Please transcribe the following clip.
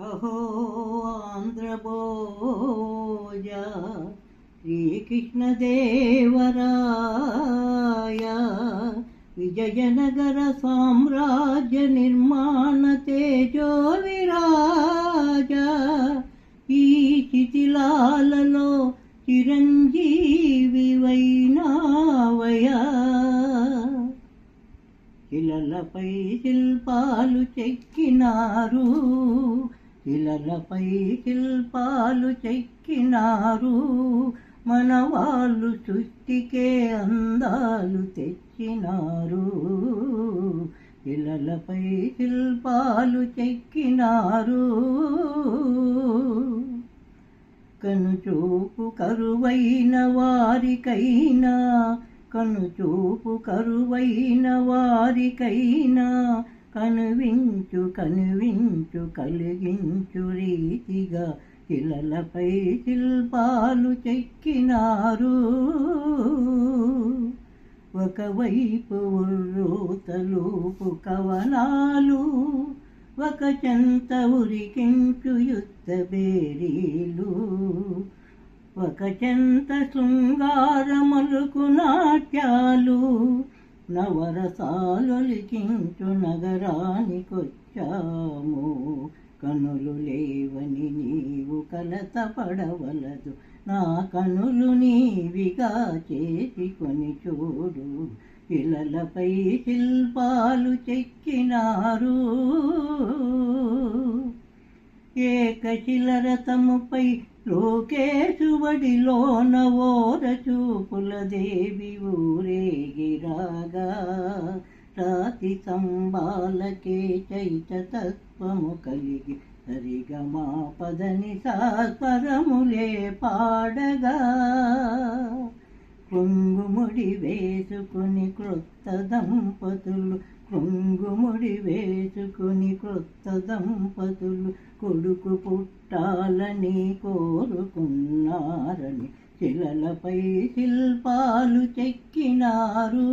అహో ఆంధ్రభోజ శ్రీకృష్ణదేవరాయ విజయనగర సామ్రాజ్య నిర్మాణ తేజో విరాజ ఈ శిథిలాలలో చిరంజీవి వైనావయా శిలలపై శిల్పాలు చెక్కినారు, శిలలపై శిల్పాలు చెక్కినారు, మన వాళ్ళు సృష్టికే అందాలు తెచ్చినారు. శిలలపై శిల్పాలు చెక్కినారు, కనుచూపు కరువైన వారికైనా, కనుచూపు కరువైన వారికైనా కనువించు కనువించు కలిగించు రీతిగా శిలలపై శిల్పాలు చెక్కినారు. ఒకవైపు ఉర్రూతలూపు కవనాలు, ఒక చెంత ఉరికించు యుద్ధ బేరీలు, ఒక చెంత శృంగారములకు నాట్యాలు, నవరసాలొలికించు నగరానికొచ్చాము. కనులు లేవని నీవు కలత పడవలదు, నా కనులు నీవిగా చేసుకొని చూడు. శిలలపై శిల్పాలు చెక్కినారు, ఏకశిలరథముపై లోకేశువడిలోన ఓర చూపుల దేవి ఊరేగిరాగా, రాతి సంబాలకే చైతతత్వము కలిగి సరిగమా పదని సాస్వరములే పాడగా, కృంగుముడి వేసుకుని క్రొత్త దంపతులు, కృంగుముడి వేసుకుని క్రొత్త దంపతులు కొడుకు పుట్టాలని కోరుకున్నారని శిలలపై శిల్పాలు చెక్కినారు.